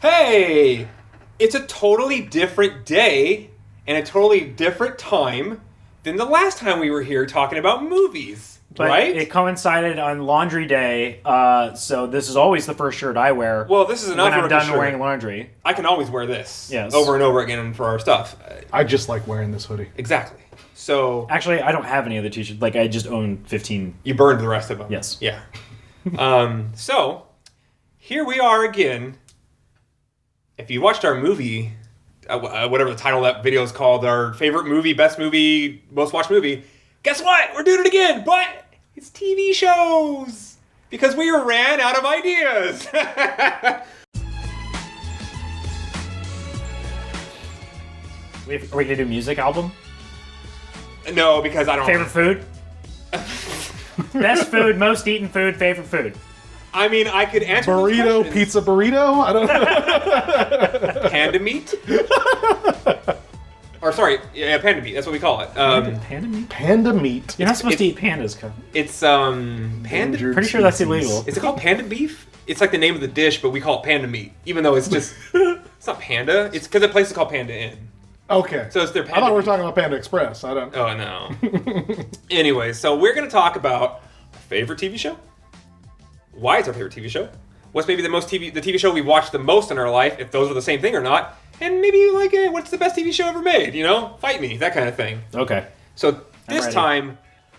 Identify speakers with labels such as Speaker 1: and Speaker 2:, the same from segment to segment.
Speaker 1: Hey! It's a totally different day and a totally different time than the last time we were here talking about movies,
Speaker 2: but
Speaker 1: right?
Speaker 2: It coincided on laundry day, so this is always the first shirt I wear.
Speaker 1: Well, this is an
Speaker 2: when I'm done
Speaker 1: shirt.
Speaker 2: wearing laundry.
Speaker 1: I can always wear this
Speaker 2: Yes.
Speaker 1: over and over again for our stuff.
Speaker 3: I just like wearing this hoodie.
Speaker 1: Exactly. So
Speaker 2: Actually, I don't have any other t-shirts. Like, I just own 15.
Speaker 1: you burned the rest of them.
Speaker 2: Yes.
Speaker 1: Yeah. So here we are again. If you watched our movie, whatever the title of that video is called, our favorite movie, best movie, most watched movie, guess what? We're doing it again, but it's TV shows because we ran out of ideas.
Speaker 2: Are we going to do music album?
Speaker 1: No, because I don't.
Speaker 2: Favorite food? Best food, most eaten food, favorite food.
Speaker 1: I mean, I could answer those
Speaker 3: Burrito,
Speaker 1: questions.
Speaker 3: pizza burrito? I don't know.
Speaker 1: Panda meat? Or sorry, yeah, panda meat. That's what we call it.
Speaker 2: Panda meat?
Speaker 3: Panda meat.
Speaker 2: You're not supposed to eat pandas, Kevin.
Speaker 1: It's panda.
Speaker 3: Endangered
Speaker 2: Pretty sure that's
Speaker 3: species.
Speaker 2: illegal.
Speaker 1: Is it called panda beef? It's like the name of the dish, but we call it panda meat, even though it's just it's not panda. It's because the place is called Panda Inn.
Speaker 3: Okay.
Speaker 1: So it's their panda.
Speaker 3: I thought we were
Speaker 1: beef.
Speaker 3: talking about Panda Express. I don't.
Speaker 1: Oh no. Anyway, so we're gonna talk about our favorite TV show. Why it's our favorite TV show? What's maybe the TV show we watched the most in our life? If those are the same thing or not? And maybe like, hey, what's the best TV show ever made? You know, fight me, that kind of thing.
Speaker 2: Okay.
Speaker 1: So this
Speaker 2: ready.
Speaker 1: time,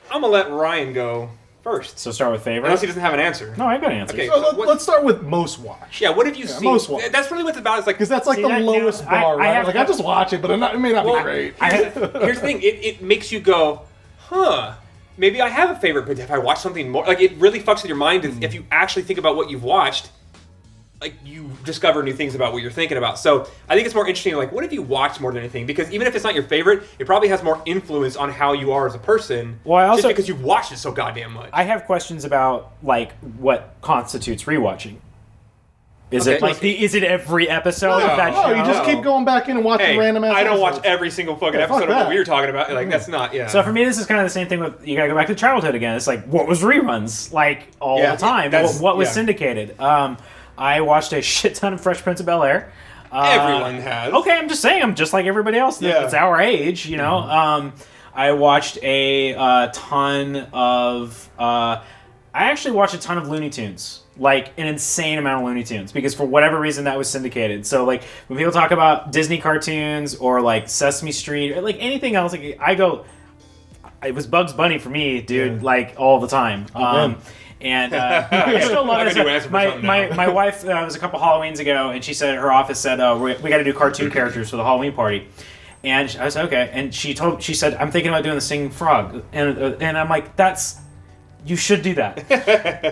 Speaker 1: I'm gonna let Ryan go first,
Speaker 2: So start with favorite?
Speaker 1: unless he doesn't have an answer.
Speaker 2: No, I got answers.
Speaker 1: Okay.
Speaker 3: So
Speaker 1: What-
Speaker 3: let's start with most watched.
Speaker 1: Yeah, what have you seen?
Speaker 3: most watched.
Speaker 1: That's really what it's about. It's like
Speaker 3: Because that's like
Speaker 2: See,
Speaker 3: the
Speaker 2: that-
Speaker 3: lowest
Speaker 2: I-
Speaker 3: bar,
Speaker 2: I
Speaker 3: right?
Speaker 2: have-
Speaker 3: Like, I just watch it, but it may not be great.
Speaker 1: Here's the thing. It makes you go, huh, maybe I have a favorite, but if I watch something more... Like, it really fucks with your mind if you actually think about what you've watched. Like, you discover new things about what you're thinking about. So, I think it's more interesting, like, what have you watched more than anything? Because even if it's not your favorite, it probably has more influence on how you are as a person.
Speaker 2: Well, I also-
Speaker 1: just because you've watched it so goddamn much.
Speaker 2: I have questions about, like, what constitutes rewatching. Is
Speaker 1: Okay.
Speaker 2: it like is it every episode
Speaker 1: No,
Speaker 2: of that
Speaker 3: No,
Speaker 2: show?
Speaker 3: you just keep going back in and watching
Speaker 1: Hey,
Speaker 3: random ass
Speaker 1: I don't watch
Speaker 3: episodes.
Speaker 1: every single fucking
Speaker 3: Yeah, fuck
Speaker 1: episode of what
Speaker 3: that.
Speaker 1: we were talking about. Like, that's not, yeah.
Speaker 2: So for me, this is kind of the same thing with, you gotta go back to childhood again. It's like, what was reruns? Like, all
Speaker 1: Yeah,
Speaker 2: the time.
Speaker 1: that's-
Speaker 2: What was
Speaker 1: yeah.
Speaker 2: syndicated? I watched a shit ton of Fresh Prince of Bel-Air.
Speaker 1: Everyone has.
Speaker 2: Okay, I'm just saying, I'm just like everybody else
Speaker 1: Yeah.
Speaker 2: that's our age, you know? I watched a ton of... I actually watched a ton of Looney Tunes. Like, an insane amount of Looney Tunes. Because for whatever reason, that was syndicated. So, like, when people talk about Disney cartoons or, like, Sesame Street or, like, anything else, like, I go... It was Bugs Bunny for me, dude,
Speaker 3: Yeah.
Speaker 2: like, all the time.
Speaker 3: man.
Speaker 2: And I still love
Speaker 1: I
Speaker 2: it.
Speaker 1: could do answer for something now.
Speaker 2: My wife was a couple Halloweens ago, and she said her office said we got to do cartoon characters for the Halloween party. And I said okay, and she said I'm thinking about doing the singing frog, and I'm like you should do that.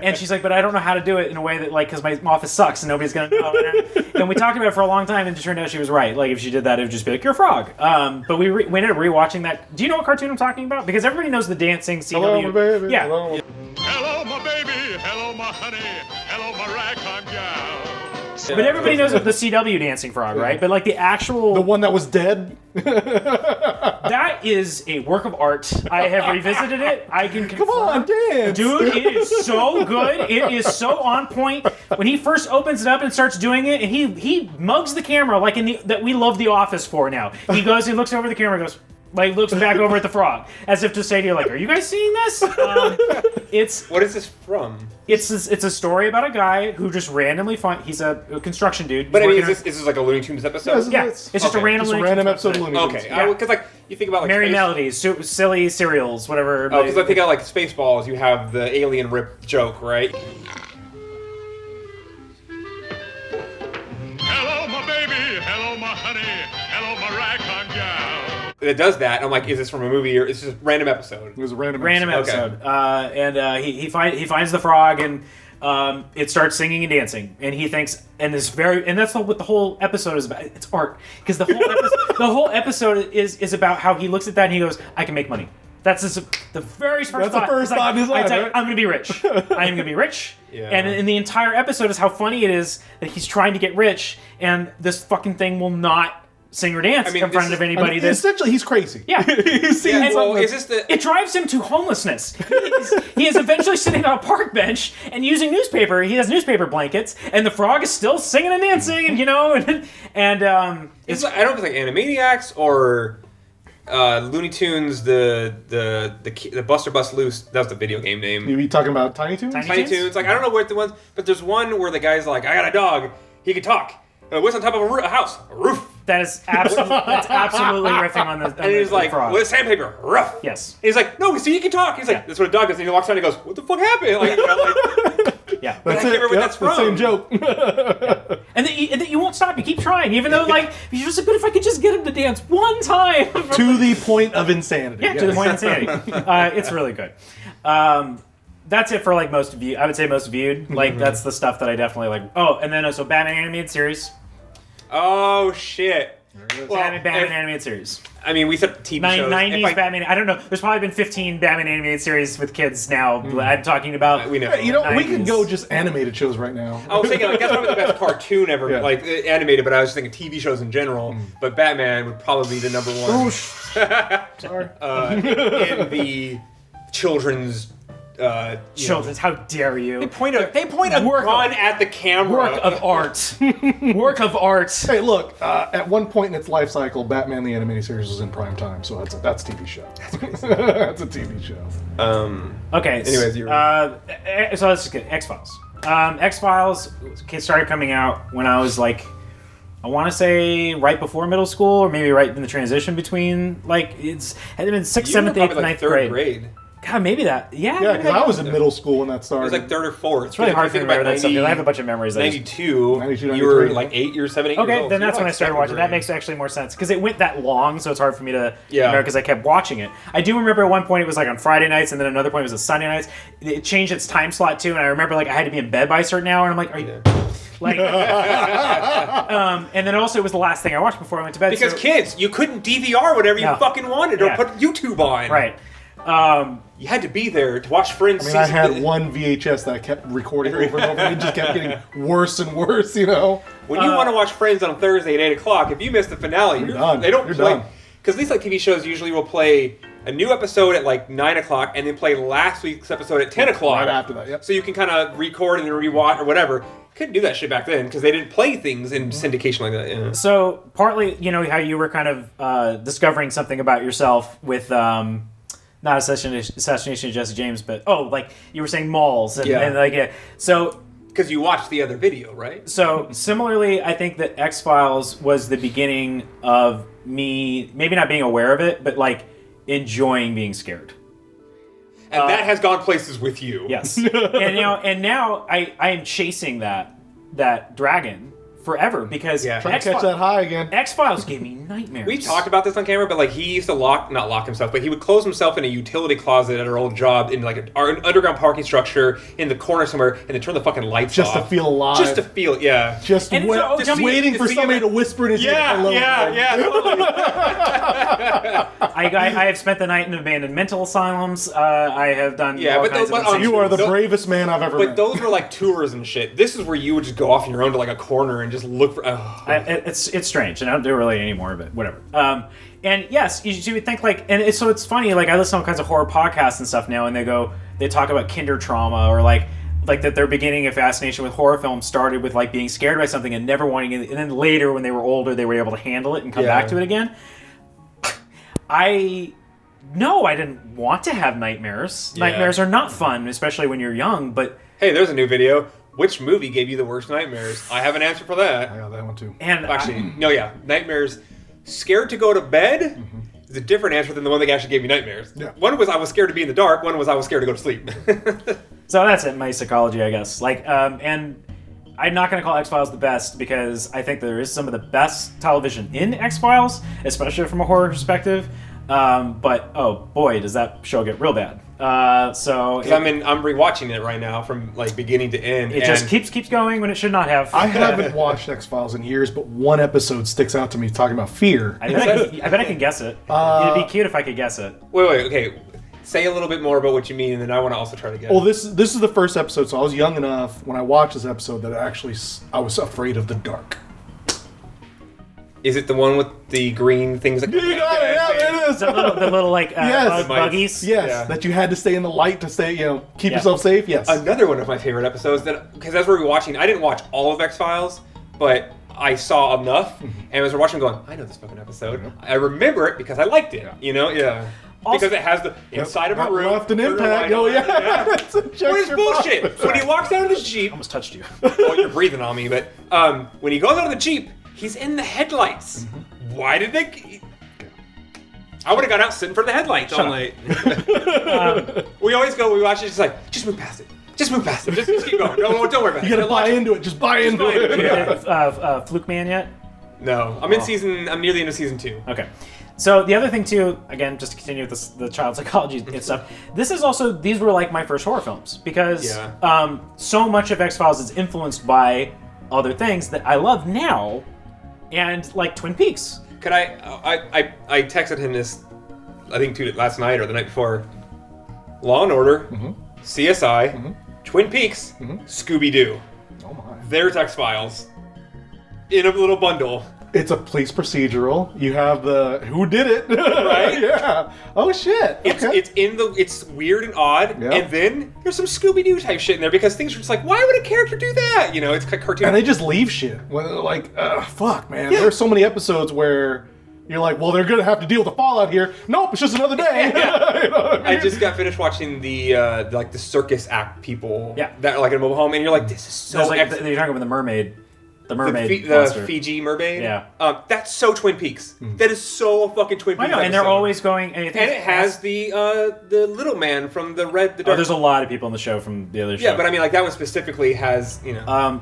Speaker 2: And she's like, but I don't know how to do it in a way that like because my office sucks and nobody's gonna know. And we talked about it for a long time, and it turned out she was right. Like if she did that, it would just be like you're a frog. But we ended up rewatching that. Do you know what cartoon I'm talking about? Because everybody knows the dancing CW.
Speaker 3: Hello, my baby.
Speaker 2: Yeah.
Speaker 3: Hello.
Speaker 4: Hello, my baby. Hello, my honey. Hello, my ragtime gal.
Speaker 2: But everybody knows the CW dancing frog, right? But like the actual
Speaker 3: The one that was dead?
Speaker 2: that is a work of art. I have revisited it. I can confirm.
Speaker 3: Come on, dance!
Speaker 2: Dude, it is so good. It is so on point. When he first opens it up and starts doing it, and he mugs the camera like that we love The Office for now. He looks over the camera and goes, like looks back over at the frog, as if to say to you, like, are you guys seeing this? It's
Speaker 1: What is this from?
Speaker 2: it's a story about a guy who just randomly he's a construction dude.
Speaker 1: But I
Speaker 2: He's
Speaker 1: mean,
Speaker 2: working
Speaker 1: is this like a Looney Tunes episode?
Speaker 2: yeah, it's just
Speaker 1: Okay.
Speaker 2: a random
Speaker 3: Just a
Speaker 2: Looney
Speaker 3: random
Speaker 2: Tunes
Speaker 3: episode of Looney Tunes.
Speaker 1: Okay,
Speaker 2: Yeah.
Speaker 1: because like you think about like
Speaker 2: Merry
Speaker 1: Space-
Speaker 2: Melodies, silly cereals, whatever.
Speaker 1: Oh, because I think about like Spaceballs, you have the alien rip joke, right?
Speaker 4: Hello, my baby. Hello, my honey. Hello, my ragtime gal.
Speaker 1: It does that. And I'm like, is this from a movie or is this just a random episode?
Speaker 3: It was a random
Speaker 2: episode. And he finds the frog and it starts singing and dancing, and he thinks, and that's what the whole episode is about. It's art because the whole episode is about how he looks at that and he goes, I can make money. That's the very first
Speaker 3: That's the
Speaker 2: thought.
Speaker 3: first
Speaker 2: It's
Speaker 3: thought in his life,
Speaker 2: it's like,
Speaker 3: right?
Speaker 2: I'm going to be rich. I am going to be rich.
Speaker 1: Yeah.
Speaker 2: And in the entire episode is how funny it is that he's trying to get rich, and this fucking thing will not sing or dance
Speaker 1: I mean,
Speaker 2: in front
Speaker 1: this
Speaker 2: of
Speaker 1: is-
Speaker 2: anybody. That's
Speaker 3: essentially, he's crazy.
Speaker 2: yeah.
Speaker 1: Yeah, well, is this the?
Speaker 2: It drives him to homelessness. He is eventually sitting on a park bench and using newspaper. He has newspaper blankets, and the frog is still singing and dancing, and
Speaker 1: It's like, I don't know if it's like Animaniacs or Looney Tunes. The Buster Bust Loose. That was the video game name.
Speaker 3: You be talking about Tiny Toons?
Speaker 1: Tiny Toons. Like I don't know what the ones, but there's one where the guy's like, I got a dog. He can talk. What's on top of a house? A roof.
Speaker 2: that is absolutely riffing on the.
Speaker 1: And he's like,
Speaker 2: frog.
Speaker 1: with sandpaper, rough.
Speaker 2: Yes.
Speaker 1: He's like, no, see, he can talk. He's like,
Speaker 2: Yeah.
Speaker 1: that's what a dog does. And he walks around and he goes, what the fuck happened? Like,
Speaker 2: Yeah.
Speaker 1: But I can't remember what that's
Speaker 3: the
Speaker 1: from.
Speaker 3: same joke.
Speaker 2: And then you won't stop. You keep trying, even though like you're just like, but if I could just get him to dance one time.
Speaker 3: To the point of insanity.
Speaker 2: Yeah, to the point of insanity. It's really good. That's it for like most viewed. I would say most viewed. Like that's the stuff that I definitely like. Oh, and then so Batman animated series.
Speaker 1: Oh, shit. Well,
Speaker 2: Batman
Speaker 1: if-
Speaker 2: animated series.
Speaker 1: I mean, we said TV shows.
Speaker 2: 90s
Speaker 1: If I-
Speaker 2: Batman. I don't know. There's probably been 15 Batman animated series with kids now. I'm talking about.
Speaker 1: We know.
Speaker 3: You know, we
Speaker 2: 90s.
Speaker 3: could go just animated shows right now.
Speaker 1: I was thinking like that's probably the best cartoon ever,
Speaker 3: Yeah.
Speaker 1: like animated. But I was just thinking TV shows in general. But Batman would probably be the number one
Speaker 3: Sorry.
Speaker 1: in the children's.
Speaker 2: Children's. How dare you?
Speaker 1: They point a
Speaker 2: Work
Speaker 1: gun at the camera.
Speaker 2: Work of art. Work of art.
Speaker 3: Hey, look, at one point in its life cycle, Batman the Animated Series was in prime time, so that's a TV show. That's a TV show.
Speaker 2: Okay.
Speaker 1: Anyways, you're
Speaker 2: so let's just get X-Files. X-Files started coming out when I was like, I want to say right before middle school, or maybe right in the transition between like it had been 6th,
Speaker 1: You were
Speaker 2: 7th, 8th,
Speaker 1: probably,
Speaker 2: 9th
Speaker 1: like, third grade.
Speaker 2: God, maybe that. Yeah.
Speaker 3: Yeah,
Speaker 2: maybe
Speaker 3: because
Speaker 2: that
Speaker 3: I
Speaker 2: was
Speaker 3: was in middle school when that
Speaker 1: It
Speaker 3: started.
Speaker 1: was like third or fourth.
Speaker 2: It's really hard to remember that stuff. I have a bunch of memories.
Speaker 1: 92,
Speaker 3: 92,
Speaker 1: you were
Speaker 3: 93.
Speaker 1: like 8 years, 7, 8 years
Speaker 2: Okay,
Speaker 1: old.
Speaker 2: then
Speaker 1: So
Speaker 2: that's
Speaker 1: you're
Speaker 2: when I
Speaker 1: like
Speaker 2: started
Speaker 1: second
Speaker 2: watching. That
Speaker 1: grade.
Speaker 2: makes actually more sense because it went that long, so it's hard for me to
Speaker 1: Yeah.
Speaker 2: remember because I kept watching it. I do remember at one point it was like on Friday nights, and then another point it was on Sunday nights. It changed its time slot too, and I remember like I had to be in bed by a certain hour, and I'm like, are you like? And then also it was the last thing I watched before I went to bed.
Speaker 1: Because
Speaker 2: so-
Speaker 1: kids, you couldn't DVR whatever you
Speaker 2: No.
Speaker 1: fucking wanted or
Speaker 2: Yeah.
Speaker 1: put YouTube on.
Speaker 2: right.
Speaker 1: You had to be there to watch Friends.
Speaker 3: I mean, I
Speaker 1: season-
Speaker 3: had one VHS that I kept recording over and over, and it just kept getting worse and worse, you know?
Speaker 1: When you want to watch Friends on Thursday at 8 o'clock, if you miss the finale,
Speaker 3: You're done.
Speaker 1: they don't
Speaker 3: You're
Speaker 1: play.
Speaker 3: done.
Speaker 1: Because these like TV shows usually will play a new episode at like 9 o'clock and then play last week's episode at 10 o'clock.
Speaker 3: Right after that, yep.
Speaker 1: So you can kind of record and then rewatch or whatever. Couldn't do that shit back then because they didn't play things in syndication like that. Yeah.
Speaker 2: So partly, you know, how you were kind of discovering something about yourself with not assassination of Jesse James, but like you were saying malls and,
Speaker 1: Yeah.
Speaker 2: and like yeah. So
Speaker 1: Because you watched the other video, right?
Speaker 2: So similarly, I think that X-Files was the beginning of me maybe not being aware of it, but like enjoying being scared.
Speaker 1: And that has gone places with you.
Speaker 2: Yes. and now I am chasing that dragon forever because
Speaker 1: Yeah.
Speaker 3: Trying to catch that high again.
Speaker 2: X-Files gave me nightmares.
Speaker 1: We talked about this on camera, but like he used to not lock himself, but he would close himself in a utility closet at our old job in like an underground parking structure in the corner somewhere, and then turn the fucking lights
Speaker 3: Just
Speaker 1: off.
Speaker 3: to feel alive.
Speaker 1: Just to feel, yeah.
Speaker 3: Just,
Speaker 2: And so-
Speaker 3: just
Speaker 2: just
Speaker 3: waiting
Speaker 1: to
Speaker 3: for
Speaker 1: see
Speaker 3: somebody
Speaker 1: him-
Speaker 3: to whisper in his ear, hello.
Speaker 1: Totally.
Speaker 2: I have spent the night in abandoned mental asylums. I have done
Speaker 1: Yeah,
Speaker 2: all
Speaker 1: but
Speaker 2: kinds
Speaker 1: but
Speaker 2: of
Speaker 1: on-
Speaker 2: insane
Speaker 3: You are the
Speaker 1: Those-
Speaker 3: bravest man I've ever
Speaker 1: But
Speaker 3: met.
Speaker 1: those were like tours and shit. This is where you would just go off on your own to like a corner and just look for.
Speaker 2: It's strange, and I don't do really anymore, but whatever. And yes, you would think like, and so it's funny. Like I listen to all kinds of horror podcasts and stuff now, and they talk about kinder trauma or like that their beginning of fascination with horror films started with like being scared by something and never wanting it, and then later when they were older, they were able to handle it and come back to it again. I didn't want to have nightmares.
Speaker 1: Yeah.
Speaker 2: Nightmares are not fun, especially when you're young. But
Speaker 1: Hey, there's a new video. Which movie gave you the worst nightmares? I have an answer for that.
Speaker 3: I got that one too.
Speaker 2: and
Speaker 1: Actually, no, yeah. Nightmares. Scared to go to bed is a different answer than the one that actually gave me nightmares.
Speaker 3: Yeah.
Speaker 1: One was I was scared to be in the dark. One was I was scared to go to sleep.
Speaker 2: So that's it, my psychology, I guess. Like, and I'm not going to call X-Files the best because I think there is some of the best television in X-Files, especially from a horror perspective. But oh boy, does that show get real bad. So
Speaker 1: I'm rewatching it right now from like beginning to end.
Speaker 2: it just keeps going when it should not have.
Speaker 3: I haven't watched X-Files in years, but one episode sticks out to me talking about fear.
Speaker 2: I bet I can guess it. It'd be cute if I could guess it.
Speaker 1: Wait, okay. Say a little bit more about what you mean, and then I want to also try to guess.
Speaker 3: Well, this is the first episode, so I was young enough when I watched this episode that I was afraid of the dark.
Speaker 1: Is it the one with the green things? That
Speaker 3: You got it. Yeah, it is.
Speaker 2: The little like
Speaker 3: Yes.
Speaker 2: buggies.
Speaker 3: Yes,
Speaker 1: Yeah.
Speaker 3: that you had to stay in the light to stay, keep
Speaker 2: Yeah.
Speaker 3: yourself safe. Yes.
Speaker 1: Another one of my favorite episodes because as we were watching, I didn't watch all of X-Files, but I saw enough, and as we're watching, going, I know this fucking episode. I remember it because I liked it. Yeah.
Speaker 2: Also-
Speaker 1: Because it has the inside of a
Speaker 3: That
Speaker 1: room.
Speaker 3: left an
Speaker 1: put a
Speaker 3: impact.
Speaker 1: light
Speaker 3: Oh
Speaker 1: on it,
Speaker 3: yeah. It's a
Speaker 1: What is
Speaker 3: gesture
Speaker 1: bullshit?
Speaker 3: box.
Speaker 1: When he walks out of his Jeep,
Speaker 2: Almost touched you.
Speaker 1: well, you're breathing on me, but when he goes out of the Jeep, he's in the headlights. Why did they? I would have got out sitting for the headlights all night. We always go. We watch it. Just like, just move past it. Just move past it. Just keep going. No, don't worry about it.
Speaker 3: You gotta buy into it. Just buy into
Speaker 1: buy into
Speaker 3: it.
Speaker 1: it.
Speaker 3: Yeah.
Speaker 2: Fluke Man yet?
Speaker 1: No, I'm in season. I'm near the end of season 2.
Speaker 2: Okay. So the other thing too, again, just to continue with the child psychology and stuff. These were like my first horror films because so much of X-Files is influenced by other things that I love now, and like Twin Peaks.
Speaker 1: Could I texted him this, I think last night or the night before. Law and Order, CSI, Twin Peaks, Scooby Doo.
Speaker 3: Oh my.
Speaker 1: There's X-Files in a little bundle.
Speaker 3: It's a police procedural. You have the who did it,
Speaker 1: Right?
Speaker 3: Yeah. Oh shit. Okay.
Speaker 1: It's weird and odd,
Speaker 3: Yep.
Speaker 1: and then there's some Scooby Doo type shit in there because things are just like, why would a character do that? It's like cartoon.
Speaker 3: And they just leave shit. When they're like, fuck, man. There's so many episodes where you're like, well, they're gonna have to deal with the fallout here. Nope, it's just another day. You know what I
Speaker 1: I
Speaker 3: mean?
Speaker 1: just got finished watching the like the circus act people
Speaker 2: Yeah.
Speaker 1: that are like in a mobile home, and you're like, this is so
Speaker 2: There's like
Speaker 1: ex-
Speaker 2: you're talking about the mermaid
Speaker 1: the
Speaker 2: monster.
Speaker 1: Fiji mermaid.
Speaker 2: Yeah.
Speaker 1: That's so Twin Peaks. That is so fucking Twin
Speaker 2: I
Speaker 1: Peaks.
Speaker 2: know, and they're
Speaker 1: episode.
Speaker 2: always going. And,
Speaker 1: And it has the little man from the red. The
Speaker 2: Oh,
Speaker 1: dark.
Speaker 2: there's a lot of people in the show from the other show.
Speaker 1: Yeah, but I mean, like that one specifically has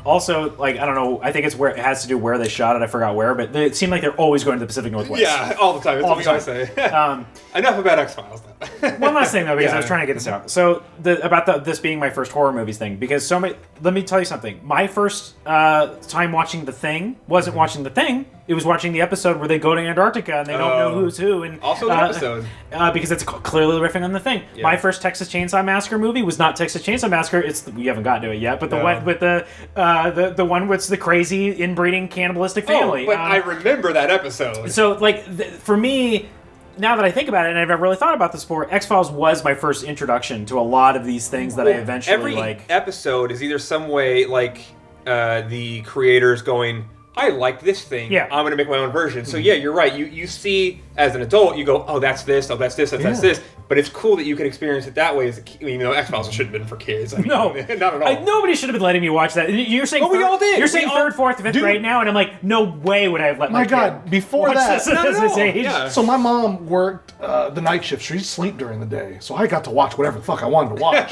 Speaker 2: Also, like I don't know. I think it's where it has to do where they shot it. I forgot where, but it seemed like they're always going to the Pacific Northwest.
Speaker 1: Yeah, all the time. That's
Speaker 2: All
Speaker 1: what
Speaker 2: the
Speaker 1: we always
Speaker 2: time.
Speaker 1: say. Enough about X-Files, though.
Speaker 2: One last thing though, because
Speaker 1: Yeah.
Speaker 2: I was trying to get this out. So this being my first horror movies thing, because let me tell you something. My first time watching The Thing wasn't watching The Thing. It was watching the episode where they go to Antarctica and they don't know who's who. And
Speaker 1: Also the episode.
Speaker 2: because it's clearly riffing on The Thing.
Speaker 1: Yeah.
Speaker 2: My first Texas Chainsaw Massacre movie was not Texas Chainsaw Massacre. We haven't gotten to it yet, but the one with the one with the crazy inbreeding cannibalistic family.
Speaker 1: But I remember that episode.
Speaker 2: So, like, for me, now that I think about it, and I've never really thought about this before, X-Files was my first introduction to a lot of these things that I eventually,
Speaker 1: Every episode is either some way, like, the creators going, I like this thing.
Speaker 2: Yeah.
Speaker 1: I'm going to make my own version. So, yeah, you're right. You see, as an adult, you go, oh, that's this, that's this, that's this. But it's cool that you can experience it that way as a kid. X-Files shouldn't have been for kids. I mean,
Speaker 2: No.
Speaker 1: not at all.
Speaker 2: Nobody should have been letting me watch that. You're saying
Speaker 1: Well, we all did.
Speaker 2: You're saying
Speaker 1: We
Speaker 2: third,
Speaker 1: all-
Speaker 2: fourth, fifth
Speaker 3: Dude.
Speaker 2: grade now, and I'm like, no way would I have let my
Speaker 3: My God,
Speaker 2: kid
Speaker 3: before
Speaker 2: watch
Speaker 3: that-
Speaker 2: this
Speaker 1: Not
Speaker 2: at
Speaker 1: at
Speaker 2: this
Speaker 1: all,
Speaker 2: age.
Speaker 1: yeah.
Speaker 3: So my mom worked the night shift. She used to sleep during the day, so I got to watch whatever the fuck I wanted to watch.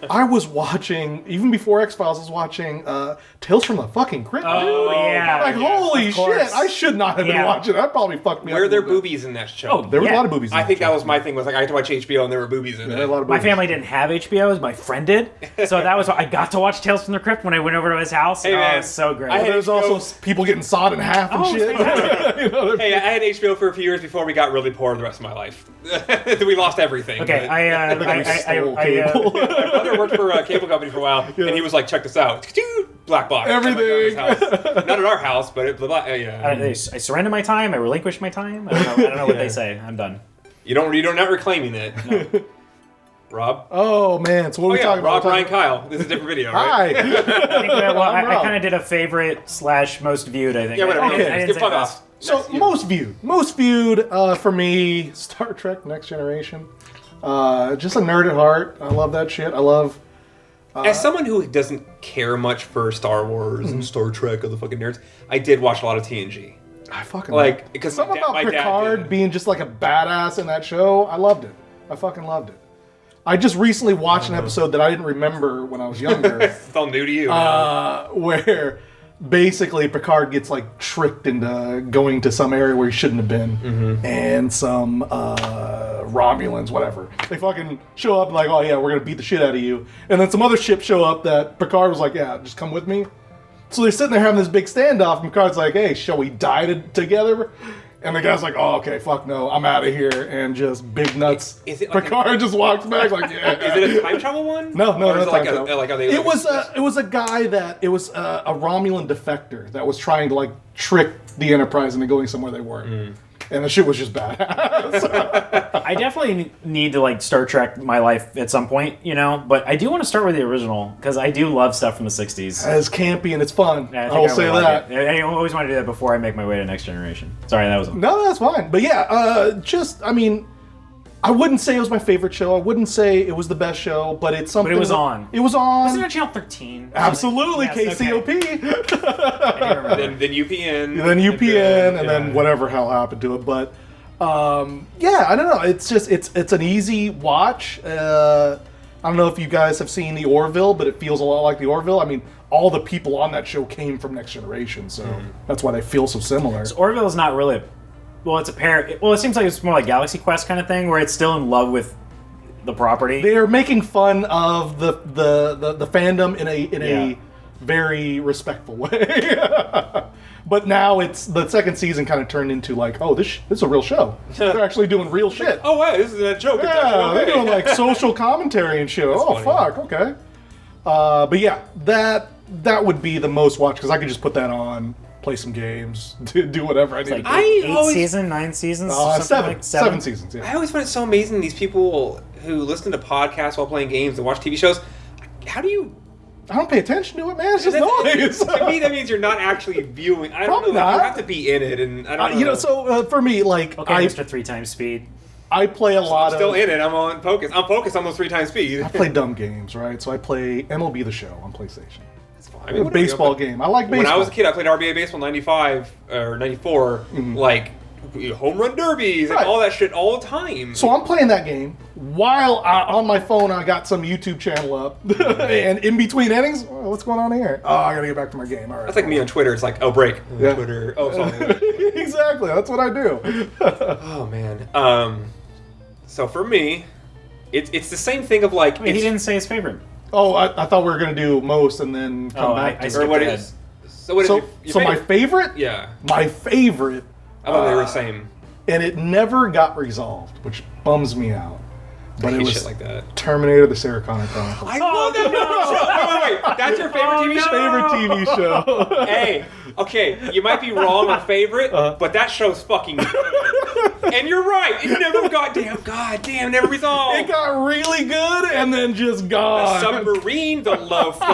Speaker 3: I was watching, even before X-Files, I was watching Tales from the fucking Crypt.
Speaker 2: Oh, yeah.
Speaker 3: Like,
Speaker 2: yeah,
Speaker 3: holy
Speaker 2: of course.
Speaker 3: shit, I should not have been
Speaker 2: Yeah.
Speaker 3: watching that. Probably fucked me up.
Speaker 1: Where are
Speaker 3: a
Speaker 1: there
Speaker 3: little bit.
Speaker 1: boobies in that show?
Speaker 2: Oh,
Speaker 3: There was
Speaker 2: Yeah.
Speaker 3: a lot of boobies in
Speaker 1: I
Speaker 3: that
Speaker 1: think
Speaker 3: show.
Speaker 1: that was my thing, was like, I had to watch HBO and there were boobies in
Speaker 3: Yeah,
Speaker 1: it.
Speaker 3: a lot of
Speaker 2: My
Speaker 3: boobies.
Speaker 2: family didn't have HBO, my friend did. So that was I got to watch Tales from the Crypt when I went over to his house.
Speaker 1: Hey,
Speaker 2: Oh,
Speaker 1: man.
Speaker 2: it's so great.
Speaker 1: I had
Speaker 3: There's
Speaker 1: HBO.
Speaker 3: also people getting sawed in half and
Speaker 2: Oh,
Speaker 3: shit.
Speaker 2: fantastic.
Speaker 3: You know,
Speaker 1: Hey, I had HBO for a few years before we got really poor the rest of my life. We lost everything.
Speaker 2: Okay,
Speaker 1: but-
Speaker 3: stole cable.
Speaker 1: My brother worked for a cable company for a while, and he was like, check this out. Black box.
Speaker 3: Everything.
Speaker 1: At my grandma's house. Not at our house, but
Speaker 2: I surrender my time. I relinquish my time. I don't know what they say. I'm done.
Speaker 1: You're not reclaiming it. No. Rob?
Speaker 3: Oh man, so what are we talking
Speaker 1: Rob,
Speaker 3: about?
Speaker 1: Brian, Kyle. This is a different video, right?
Speaker 3: Hi.
Speaker 2: I think I
Speaker 3: Rob.
Speaker 2: kind of did a favorite / most viewed. I think.
Speaker 1: Yeah, whatever.
Speaker 2: I didn't
Speaker 3: Okay.
Speaker 1: Get
Speaker 2: say
Speaker 1: fuck
Speaker 2: most.
Speaker 1: off.
Speaker 3: So
Speaker 1: Next, you.
Speaker 3: most viewed for me, Star Trek: Next Generation. Just a nerd at heart. I love that shit. I love.
Speaker 1: As someone who doesn't care much for Star Wars and Star Trek or the fucking nerds, I did watch a lot of TNG.
Speaker 3: I fucking
Speaker 1: Like, because
Speaker 3: something about
Speaker 1: my dad
Speaker 3: Picard
Speaker 1: did.
Speaker 3: being just like a badass in that show. I loved it. I fucking loved it. I just recently watched an episode that I didn't remember when I was younger,
Speaker 1: It's all new to you.
Speaker 3: where basically Picard gets like tricked into going to some area where he shouldn't have been, and some Romulans, whatever, they fucking show up like, oh yeah, we're gonna beat the shit out of you, and then some other ships show up that Picard was like, yeah, just come with me. So they're sitting there having this big standoff, and Picard's like, hey, shall we die together? And the guy's like, "Oh, okay, fuck no, I'm out of here," and just big nuts.
Speaker 1: Is it like
Speaker 3: Picard just walks back like, "Yeah."
Speaker 1: Is it a time travel one?
Speaker 3: No,
Speaker 1: Or is
Speaker 3: no
Speaker 1: it like
Speaker 3: time travel.
Speaker 1: Are they
Speaker 3: It was a guy that it was a Romulan defector that was trying to like trick the Enterprise into going somewhere they weren't, and the shit was just badass.
Speaker 2: I definitely need to like Star Trek my life at some point, but I do want to start with the original because I do love stuff from the 60s.
Speaker 3: It's campy and it's fun.
Speaker 2: Yeah,
Speaker 3: I will say
Speaker 2: really
Speaker 3: that.
Speaker 2: like it. I always want to do that before I make my way to Next Generation. Sorry, that was
Speaker 3: No, that's fine. But yeah, I wouldn't say it was my favorite show. I wouldn't say it was the best show, but it's something.
Speaker 2: But it was on.
Speaker 3: It was on.
Speaker 2: Wasn't it Channel 13?
Speaker 3: Absolutely,
Speaker 2: Yes,
Speaker 3: KCOP.
Speaker 2: I do remember that.
Speaker 1: then UPN.
Speaker 3: Then UPN, and then whatever hell happened to it. But yeah, I don't know. It's just it's an easy watch. I don't know if you guys have seen the Orville, but it feels a lot like the Orville. I mean, all the people on that show came from Next Generation, so that's why they feel so similar.
Speaker 2: So Orville is not really. It's a pair. Well, it seems like it's more like Galaxy Quest kind of thing, where it's still in love with the property.
Speaker 3: They're making fun of the fandom in a very respectful way. But now it's the second season kind of turned into like, oh, this is a real show. They're actually doing real shit.
Speaker 1: Oh wow, this is a joke.
Speaker 3: Yeah, they're doing like social commentary and shit. Oh
Speaker 1: funny.
Speaker 3: fuck, okay. But yeah, that would be the most watched because I could just put that on, play some games, do whatever I need.
Speaker 2: Like
Speaker 3: to do.
Speaker 2: nine seasons,
Speaker 3: Seven seasons. Yeah.
Speaker 1: I always find it so amazing these people who listen to podcasts while playing games and watch TV shows. How do you?
Speaker 3: I don't pay attention to it, man. It's just noise.
Speaker 1: To me, that means you're not actually viewing. I don't
Speaker 3: Probably
Speaker 1: know. Like, you
Speaker 3: not.
Speaker 1: have to be in it, and I don't know.
Speaker 3: So for me, like
Speaker 2: Okay, Mr. 3 times speed.
Speaker 3: I play a lot
Speaker 1: I'm still
Speaker 3: of.
Speaker 1: in it. I'm on focus. I'm focused on those 3 times speed.
Speaker 3: I play dumb games, right? So I play MLB The Show on PlayStation.
Speaker 1: That's fine. I
Speaker 3: A
Speaker 1: mean, whatever,
Speaker 3: baseball
Speaker 1: but
Speaker 3: game. I like baseball.
Speaker 1: When I was a kid, I played RBA baseball '95 or '94, like home run derbies and
Speaker 3: Right.
Speaker 1: all that shit all the time.
Speaker 3: So I'm playing that game while on my phone I got some YouTube channel up, and in between innings, oh, what's going on here? Oh, I gotta get back to my game. All right.
Speaker 1: That's like me on Twitter. It's like, oh, break.
Speaker 3: Yeah.
Speaker 1: Twitter. Oh, sorry.
Speaker 3: Exactly. That's what I do.
Speaker 1: Oh man. So for me, it's the same thing of like.
Speaker 2: Wait, he didn't say his favorite.
Speaker 3: Oh, I thought we were gonna do most and then come back to
Speaker 1: Or
Speaker 3: it.
Speaker 1: what
Speaker 2: ahead.
Speaker 1: is? So what is
Speaker 3: So,
Speaker 1: your
Speaker 3: so my
Speaker 1: favorite?
Speaker 3: favorite?
Speaker 1: Yeah.
Speaker 3: My favorite,
Speaker 1: I thought they were the same.
Speaker 3: and it never got resolved, which bums me out. But
Speaker 1: I
Speaker 3: it
Speaker 1: hate
Speaker 3: was
Speaker 1: shit like that.
Speaker 3: Terminator: The Sarah Connor Chronicles.
Speaker 1: I love that show. Wait. That's your favorite TV show?
Speaker 3: Favorite TV show.
Speaker 1: Hey, okay, you might be wrong on favorite, but that show's fucking good. And you're right, it never never resolved.
Speaker 3: It got really good and then just
Speaker 1: The
Speaker 3: gone.
Speaker 1: submarine, the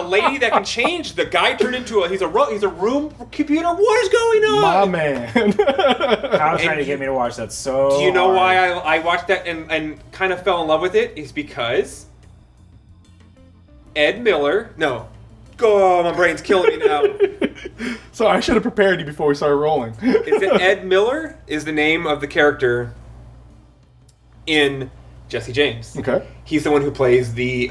Speaker 1: lady that can change, the guy turned into he's a room computer. What is going on?
Speaker 3: My man.
Speaker 2: Kyle's trying to get me to watch that so
Speaker 1: Do you know
Speaker 2: hard.
Speaker 1: why I watched that and kind of fell in love with it? Is because Ed Miller. No. Oh, my brain's killing me now.
Speaker 3: So I should have prepared you before we started rolling.
Speaker 1: Is it Ed Miller is the name of the character in Jesse James.
Speaker 3: Okay.
Speaker 1: He's the one who plays the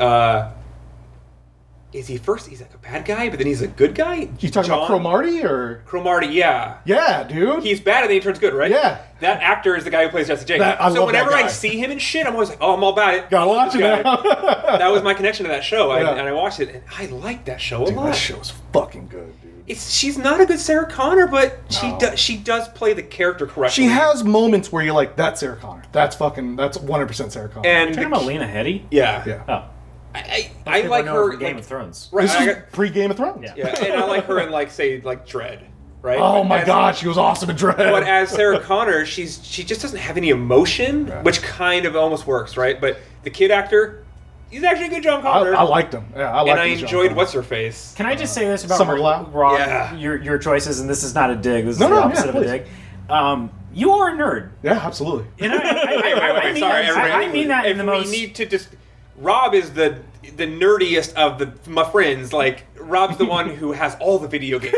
Speaker 1: is he first he's like a bad guy, but then he's a good guy?
Speaker 3: You talking about Cromartie or?
Speaker 1: Cromartie, yeah.
Speaker 3: Yeah, dude.
Speaker 1: He's bad and then he turns good, right?
Speaker 3: Yeah.
Speaker 1: That actor is the guy who plays Jesse James.
Speaker 3: I
Speaker 1: So
Speaker 3: love
Speaker 1: whenever
Speaker 3: that guy.
Speaker 1: I see him in shit, I'm always like, oh, I'm all about it.
Speaker 3: Gotta watch it
Speaker 1: This guy.
Speaker 3: now.
Speaker 1: That was my connection to that show,
Speaker 3: Yeah.
Speaker 1: and I watched it, and I like that show a
Speaker 3: Dude,
Speaker 1: lot.
Speaker 3: that show's fucking good, dude.
Speaker 1: She's not a good Sarah Connor, but
Speaker 3: No.
Speaker 1: she does play the character correctly.
Speaker 3: She has moments where you're like, that's Sarah Connor. That's 100% Sarah Connor.
Speaker 1: and
Speaker 2: You're talking about Lena Headey?
Speaker 1: yeah,
Speaker 3: yeah.
Speaker 2: Oh.
Speaker 1: I like her
Speaker 2: from Game
Speaker 1: like,
Speaker 2: of Thrones.
Speaker 1: right.
Speaker 3: This
Speaker 1: I
Speaker 3: is
Speaker 1: got-
Speaker 3: pre-Game of Thrones.
Speaker 2: Yeah.
Speaker 1: yeah, and I like her in like say like Dread, right?
Speaker 3: Oh
Speaker 1: But
Speaker 3: my
Speaker 1: as-
Speaker 3: god, she was awesome in Dread.
Speaker 1: But as Sarah Connor, she just doesn't have any emotion,
Speaker 3: Right.
Speaker 1: which kind of almost works, right? But the kid actor, he's actually a good John
Speaker 3: I
Speaker 1: Connor.
Speaker 3: liked him. Yeah, I liked
Speaker 1: and I
Speaker 3: him, John
Speaker 1: enjoyed
Speaker 3: Connor.
Speaker 1: what's her face.
Speaker 2: Can I just say this about
Speaker 3: Summer Glau?
Speaker 2: Rob,
Speaker 1: Yeah.
Speaker 2: your choices, and this is not a dig. This is
Speaker 3: No,
Speaker 2: the
Speaker 3: no,
Speaker 2: opposite
Speaker 3: yeah,
Speaker 2: of a
Speaker 3: please.
Speaker 2: dig. You are a nerd.
Speaker 3: Yeah, absolutely.
Speaker 2: And I mean
Speaker 1: Sorry,
Speaker 2: that, I mean that in the most...
Speaker 1: We need to just. Rob is the nerdiest of my friends. Like Rob's the one who has all the video games.